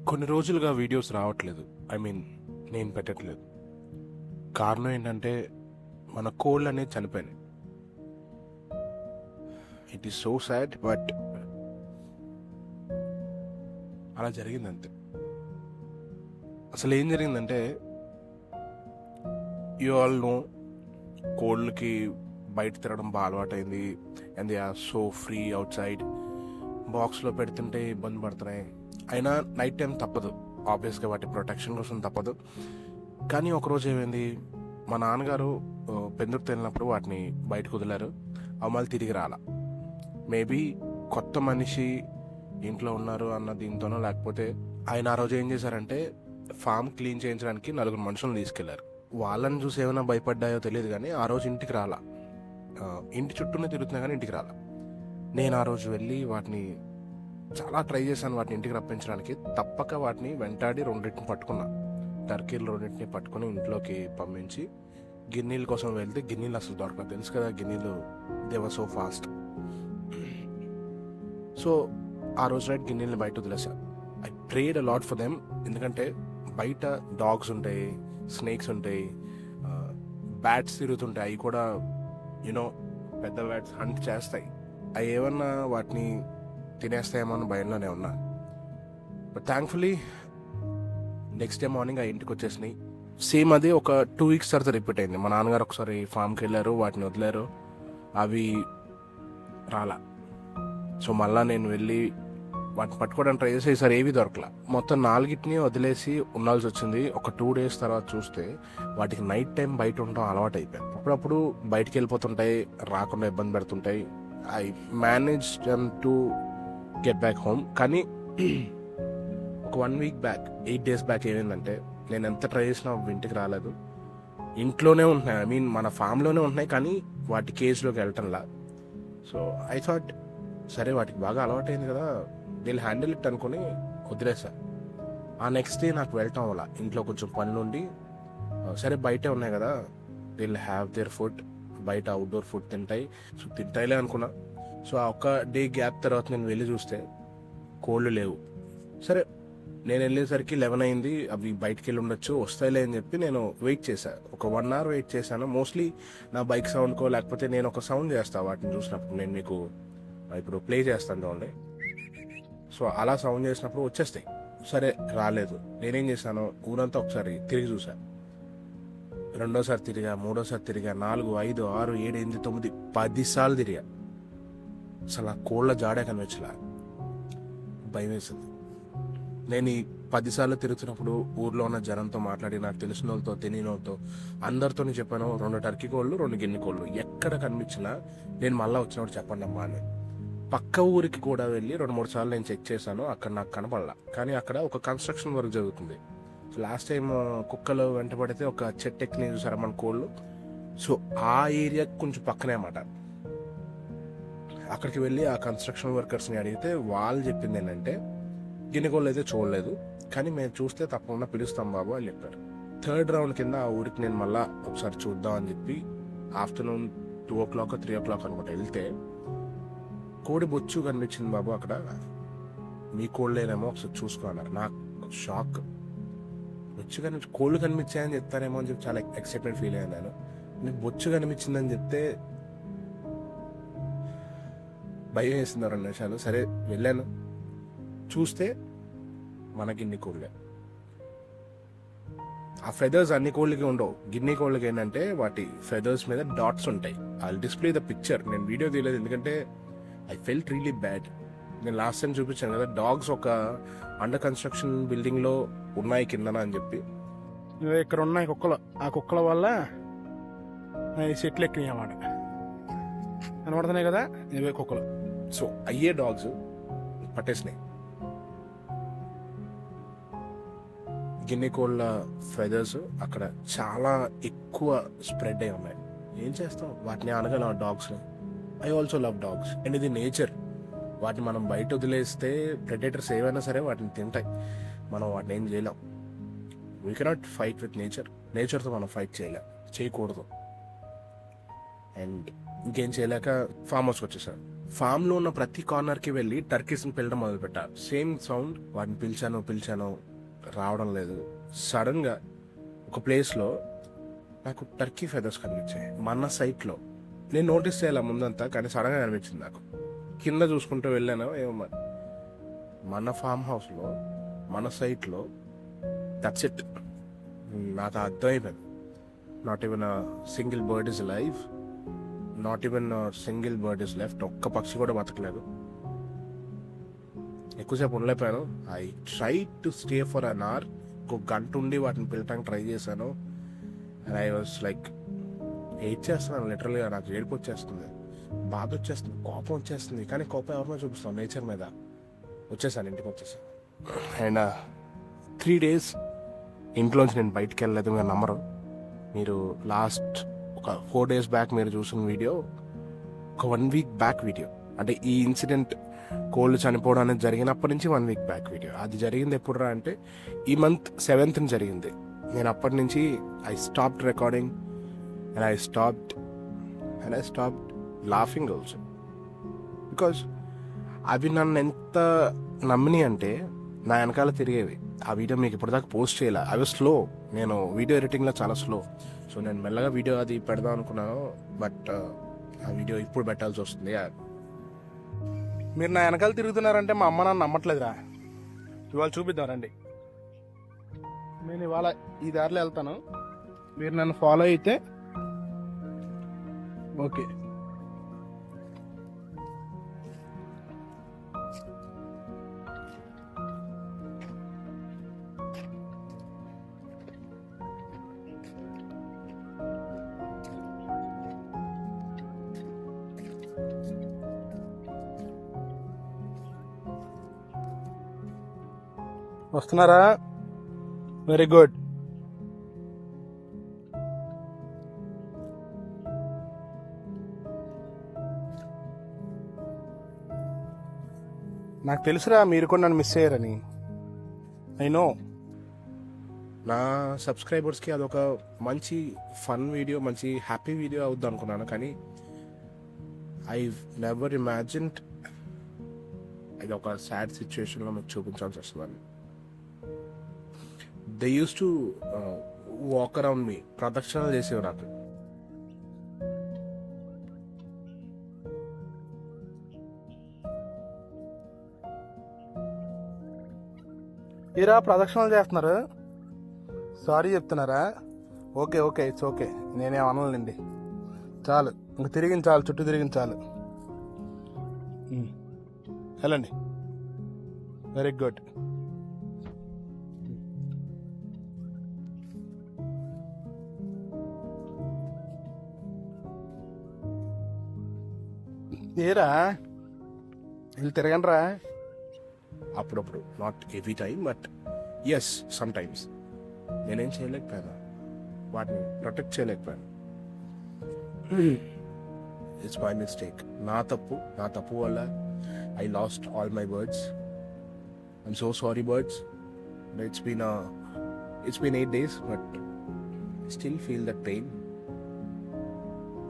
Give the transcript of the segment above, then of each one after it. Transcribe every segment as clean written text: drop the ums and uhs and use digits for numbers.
కొన్ని రోజులుగా వీడియోస్ రావట్లేదు. ఐ మీన్ నేను పెట్టట్లేదు. కారణం ఏంటంటే మన కోళ్ళు అనేది చనిపోయినాయి. It is so sad, but అలా జరిగింది అంతే. అసలు ఏం జరిగిందంటే, యు ఆల్ నో, కోళ్ళకి బయట తిరగడం బాగా అలవాటైంది. And they are so free outside. బాక్స్లో పెడుతుంటే ఇబ్బంది పడుతున్నాయి. అయినా నైట్ టైం తప్పదు, ఆబ్వియస్గా వాటి ప్రొటెక్షన్ కోసం తప్పదు. కానీ ఒకరోజు ఏమైంది, మా నాన్నగారు పెందుకు వెళ్ళినప్పుడు వాటిని బయటకు వదిలారు. అవి మళ్ళీ తిరిగి రాలా. మేబీ కొత్త మనిషి ఇంట్లో ఉన్నారు అన్న దీంతోనో, లేకపోతే ఆయన ఆ రోజు ఏం చేశారంటే ఫామ్ క్లీన్ చేయించడానికి 4 మనుషులను తీసుకెళ్లారు. వాళ్ళని చూసి ఏమైనా భయపడ్డాయో తెలియదు, కానీ ఆ రోజు ఇంటికి రాలా. ఇంటి చుట్టూనే తిరుగుతున్నా కానీ ఇంటికి రాలా. నేను ఆ రోజు వెళ్ళి వాటిని చాలా ట్రై చేశాను, వాటిని ఇంటికి రప్పించడానికి. తప్పక వాటిని వెంటాడి 2 పట్టుకున్నా. టర్కీలు 2 పట్టుకుని ఇంట్లోకి పంపించి గిన్నీల కోసం వెళ్తే గిన్నీలు అసలు దొరకదు. తెలుసు కదా, గిన్నీలు they were so fast. So ఆ రోజు నైట్ గిన్నీలను బయట వదిలేసాను. I prayed a lot for them. ఎందుకంటే బయట డాగ్స్ ఉంటాయి, స్నేక్స్ ఉంటాయి, బ్యాట్స్ తిరుగుతుంటాయి. అవి కూడా యూనో పెద్ద బ్యాట్స్ హంట్ చేస్తాయి. అవి ఏమన్నా వాటిని తినేస్తాయేమో అని భయంలోనే ఉన్నా. But thankfully next day morning ఆ ఇంటికి వచ్చేసినాయి. సేమ్ అది ఒక 2 weeks తర్వాత రిపీట్ అయింది. మా నాన్నగారు ఒకసారి ఫామ్కి వెళ్ళారు, వాటిని వదిలేరు, అవి రాలా. సో మళ్ళా నేను వెళ్ళి వాటిని పట్టుకోవడానికి ట్రై చేసి ఈసారి ఏవి దొరకలా. మొత్తం 4 వదిలేసి ఉండాల్సి వచ్చింది. ఒక 2 days తర్వాత చూస్తే వాటికి నైట్ టైం బయట ఉండడం అలవాటు అయిపోయింది. అప్పుడప్పుడు బయటికి వెళ్ళిపోతుంటాయి, రాకుండా ఇబ్బంది పెడుతుంటాయి. I manage them to get back home. కానీ ఒక 1 week బ్యాక్, 8 days బ్యాక్ ఏమైందంటే, నేను ఎంత ట్రై చేసినా ఇంటికి రాలేదు. ఇంట్లోనే ఉంటున్నాయి, ఐ మీన్ మన ఫామ్లోనే ఉంటున్నాయి, కానీ వాటి కేజ్లోకి వెళ్ళటంలా. సో ఐ థాట్, సరే వాటికి బాగా అలవాటైంది కదా, వీళ్ళు హ్యాండిల్ ఇట్ అనుకుని వదిలేసా. ఆ నెక్స్ట్ డే నాకు వెళ్ళటం వల్ల ఇంట్లో కొంచెం పనులు ఉండి, సరే బయటే ఉన్నాయి కదా, వీళ్ళు హ్యావ్ దేర్ ఫుడ్, బయట అవుట్డోర్ ఫుడ్ తింటాయి, సో తింటాయిలే అనుకున్నా. సో ఆ ఒక్క డే గ్యాప్ తర్వాత నేను వెళ్ళి చూస్తే కోళ్ళు లేవు. సరే నేను వెళ్ళేసరికి 11 అయింది, అవి బయటికి వెళ్ళి ఉండొచ్చు, వస్తాయిలే అని చెప్పి నేను వెయిట్ చేశాను. ఒక 1 hour వెయిట్ చేశాను. మోస్ట్లీ నా బైక్ సౌండ్కో, లేకపోతే నేను ఒక సౌండ్ చేస్తాను వాటిని చూసినప్పుడు. నేను మీకు ఇప్పుడు ప్లే చేస్తాను చూడండి. సో అలా సౌండ్ చేసినప్పుడు వచ్చేస్తాయి. సరే రాలేదు. నేనేం చేశాను, ఊరంతా ఒకసారి తిరిగి చూశాను. 2వ సారి తిరిగా, 3వ సారి తిరిగా, 4, 5, 6, 7, 8, 9, 10 సార్లు తిరిగా. అసలు ఆ కోళ్ళ జాడే కనిపించలా. భయం వేసింది. నేను ఈ 10 సార్లు తిరుగుతున్నప్పుడు ఊర్లో ఉన్న జనంతో మాట్లాడి, నాకు తెలిసిన వాళ్ళతో, తెలియని వాళ్ళతో, అందరితో చెప్పాను, 2 టర్కీ కోళ్ళు, 2 గిన్నె కోళ్ళు ఎక్కడ కనిపించినా నేను మళ్ళీ వచ్చినప్పుడు చెప్పండి అమ్మా అని. పక్క ఊరికి కూడా వెళ్ళి 2-3 సార్లు నేను చెక్ చేశాను, అక్కడ నాకు కనపడలా. కానీ అక్కడ ఒక కన్స్ట్రక్షన్ వర్క్ జరుగుతుంది. లాస్ట్ టైం కుక్కలు వెంటబడితే ఒక చెట్టు ఎక్కి చూసారా మన కోళ్ళు. సో ఆ ఏరియా కొంచెం పక్కనే అన్నమాట. అక్కడికి వెళ్ళి ఆ కన్స్ట్రక్షన్ వర్కర్స్ని అడిగితే వాళ్ళు చెప్పింది ఏంటంటే, గిన్నె కోళ్ళు అయితే చూడలేదు, కానీ మేము చూస్తే తప్పకుండా పిలుస్తాం బాబు అని చెప్పారు. 3rd రౌండ్ కింద ఆ ఊరికి నేను మళ్ళీ ఒకసారి చూద్దాం అని చెప్పి ఆఫ్టర్నూన్ 2 o'clock 3 o'clock అనుకుంటా వెళ్తే, కోడి బొచ్చు కనిపించింది బాబు అక్కడ. మీ కోళ్ళేనేమో ఒకసారి చూసుకో అన్నారు. నాకు షాక్. బొచ్చు కోళ్ళు కనిపించాయని చెప్తారేమో అని చెప్పి చాలా ఎక్సైట్మెంట్ ఫీల్ అయ్యాను నేను. నీకు బొచ్చు కనిపించిందని చెప్తే భయం వేసింది 2 నిమిషాలు. సరే వెళ్ళాను, చూస్తే మన గిన్నె కోళ్ళే. ఆ ఫెదర్స్ అన్ని కోళ్ళకి ఉండవు. గిన్నె కోళ్ళకి ఏంటంటే వాటి ఫెదర్స్ మీద డాట్స్ ఉంటాయి. I display the picture. నేను వీడియో తీయలేదు ఎందుకంటే ఐ ఫెల్ట్ రియలీ బ్యాడ్. నేను లాస్ట్ టైం చూపించాను కదా, డాగ్స్ ఒక అండర్ కన్స్ట్రక్షన్ బిల్డింగ్లో ఉన్నాయి కిందన అని చెప్పి. ఇక్కడ ఉన్నాయి కుక్కలు. ఆ కుక్కల వల్ల చెట్లు ఎక్కినాయి అన్నమాట. కనబడుతున్నాయి కదా, ఇవే కుక్కలు. సో అయ్యే డాగ్స్ పట్టేసినాయి. గిన్నె కోళ్ళ ఫెదర్స్ అక్కడ చాలా ఎక్కువ స్ప్రెడ్ అయి ఉన్నాయి. ఏం చేస్తాం, వాటిని అనగలం డాగ్స్ని. I also love dogs. And ఇది నేచర్. వాటిని మనం బయట వదిలేస్తే ప్రెడేటర్స్ ఏవైనా సరే వాటిని తింటాయి. మనం వాటిని ఏం చేయలేం. We cannot fight with nature. నేచర్తో మనం ఫైట్ చేయకూడదు. అండ్ ఇంకేం చేయలేక ఫామ్ హౌస్కి వచ్చేసాను. ఫామ్లో ఉన్న ప్రతి కార్నర్కి వెళ్ళి టర్కీస్ని పిలవడం మొదలుపెట్టా. సేమ్ సౌండ్, వాటిని పిలిచాను రావడం లేదు. సడన్గా ఒక ప్లేస్లో నాకు టర్కీ ఫెదర్స్ కనిపించాయి మన సైట్లో. నేను నోటీస్ చేయాల ముందంతా, కానీ సడన్గా కనిపించింది నాకు. కింద చూసుకుంటూ వెళ్ళాను, ఏమో మన ఫామ్ హౌస్లో మన సైట్లో. That's it. నాకు అర్థమైపోయింది. Not even a single bird is live, not even single bird is left. ఒక్క పక్షి కూడా బతకలేదు. ఎక్కువసేపు ఉండలేకపోయాను. I try to stay for an hour. ఒక గంట ఉండి వాటిని పిలటానికి ట్రై చేశాను. అండ్ ఐ వాజ్ లైక్ చేస్తున్నాను లిటరల్గా. నాకు ఏడుపు వచ్చేస్తుంది, బాధ వచ్చేస్తుంది, కోపం వచ్చేస్తుంది. కానీ కోపం ఎవరి మీద చూపిస్తాను? నేచర్ మీద. వచ్చేసాను, ఇంటికి వచ్చేసాను. అండ్ 3 days ఇంట్లోంచి నేను బయటికి వెళ్ళలేదు. మీరు నమ్మరు. మీరు లాస్ట్ ఒక 4 days బ్యాక్ మీరు చూసిన వీడియో ఒక 1 week బ్యాక్ వీడియో. అంటే ఈ ఇన్సిడెంట్ కోళ్ళు చనిపోవడం అనేది జరిగినప్పటి నుంచి 1 week బ్యాక్ వీడియో. అది జరిగింది ఎప్పుడు రా అంటే ఈ మంత్ 7th జరిగింది. నేను అప్పటి నుంచి I stopped recording and I stopped laughing also. Because అవి నన్ను ఎంత నమ్మిని అంటే నా వెనకాల తిరిగేవి. ఆ వీడియో మీకు ఇప్పటిదాకా పోస్ట్ చేయాలి. అవి స్లో. నేను వీడియో ఎడిటింగ్లో చాలా స్లో. సో నేను మెల్లగా వీడియో అది పెడదాం అనుకున్నాను. బట్ ఆ వీడియో ఇప్పుడు పెట్టాల్సి వస్తుంది. మీరు నా వెనకాల తిరుగుతున్నారంటే మా అమ్మ నాన్న నమ్మట్లేదురా. ఇవాళ చూపిద్దాం రండి. నేను ఇవాళ ఈ దారిలో వెళ్తాను, మీరు నన్ను ఫాలో అయితే ఓకే. వస్తున్నారా? Very good. నాకు తెలుసురా మీరు కూడా నన్ను మిస్ అయ్యారని. I know. నా సబ్స్క్రైబర్స్కి అదొక మంచి ఫన్ వీడియో, మంచి హ్యాపీ వీడియో అవుద్ది అనుకున్నాను. కానీ ఐ నెవర్ ఇమాజిన్డ్ ఇది ఒక సాడ్ సిచ్యువేషన్లో మీకు చూపించాల్సి వస్తుందని. They use to walk around me, ప్రదక్షిణలు చేసేవి నాకు. ఏరా ప్రదక్షిణలు చేస్తున్నారు? సారీ చెప్తున్నారా? Okay okay, it's okay. నేనేం అనలేండి. చాలు, ఇంక తిరిగించాలి, చుట్టూ తిరిగించాలి. వెళ్ళండి. Very good. ఏరా వీళ్ళు తిరగండి రా. అప్పుడప్పుడు, not every time, but yes sometimes. నేనేం చేయలేకపోయాను, వాటిని ప్రొటెక్ట్ చేయలేకపోయాను. It's my mistake. నా తప్పు వల్ల I lost all my birds. I'm so sorry birds. It's been 8 days, but I still feel that pain.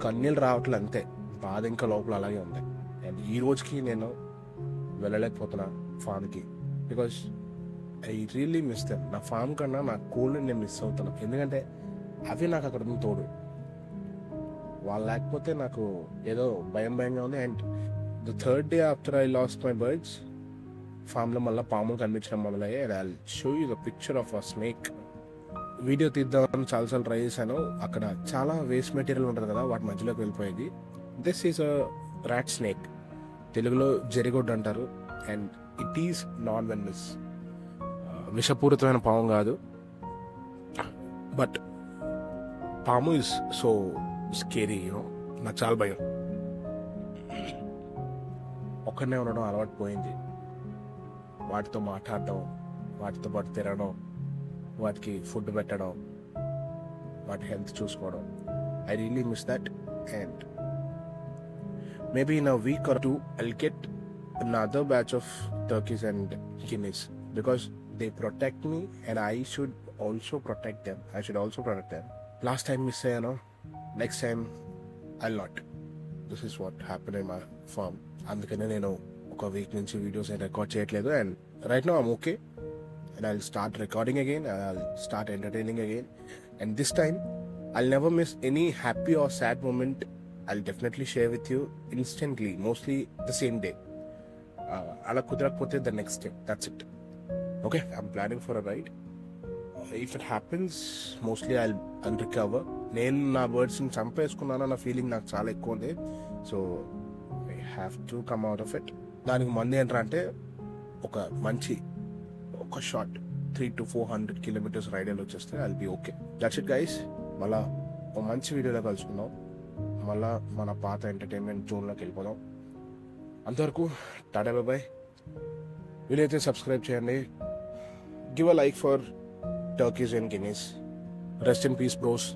కన్నీళ్ళు రావట్లే, అంతే. బాధ ఇంకా లోపల అలాగే ఉంది. అండ్ ఈ రోజుకి నేను వెళ్ళలేకపోతున్నా ఫామ్కి. Because I really miss them. నా ఫామ్ కన్నా నా కోళ్ళని నేను మిస్ అవుతాను. ఎందుకంటే అవి నాకు అక్కడ ఉంది తోడు. వాళ్ళు లేకపోతే నాకు ఏదో భయంగా ఉంది. And the 3rd day after I lost my birds, ఫామ్లో మళ్ళీ పాములు కనిపించడం మొదలయ్యాయి. And I show you the picture of a snake. Video తీద్దామని చాలాసార్లు ట్రై చేశాను. అక్కడ చాలా వేస్ట్ మెటీరియల్ ఉంటుంది కదా, వాటి మధ్యలోకి వెళ్ళిపోయేది. This is a rat snake. తెలుగులో జరిగొడ్డు అంటారు. And it is non venomous. విషపూరితమైన పాము కాదు, బట్ పాము ఇస్ సో స్కేరీ. నాకు చాలా భయం. ఒక్కడనే ఉండడం అలవాటు పోయింది. వాటితో మాట్లాడడం, వాటితో పాటు తిరగడం, వాటికి ఫుడ్ పెట్టడం, వాటి హెల్త్ చూసుకోవడం. I really miss that. And maybe in a week or 2 I'll get another batch of turkeys and guineas, because they protect me and I should also protect them. Last time miss ayano, next time I'll not. This is what happened in my farm. అందుకనే నేను ఒక week నుంచి videos record చేయట్లేదు. And right now I'm okay and I will start recording again, I will start entertaining again. And this time I'll never miss any happy or sad moment. I'll definitely share with you instantly, mostly the same day. Ala kudarakpothe the next day. That's it. Okay, I'm planning for a ride. If it happens, mostly I'll recover. నేను నా బర్డ్స్ని చంపేసుకున్నాను నా feeling నాకు చాలా ఎక్కువ ఉంది. So I have to come out of it. దానికి మంది ఏంటంటే ఒక షార్ట్ 300 to 400 kilometers రైడ్ వెళ్ళి వచ్చేస్తే I'll be okay. That's it guys. మళ్ళా ఒక మంచి వీడియోలో కలుసుకుందాం. మళ్ళా మన పాత ఎంటర్టైన్మెంట్ జోన్లోకి వెళ్ళిపోదాం. అంతవరకు టాటా బాయ్. వీలైతే సబ్స్క్రైబ్ చేయండి. Give a like for turkeys and Guinness. Rest in peace bros.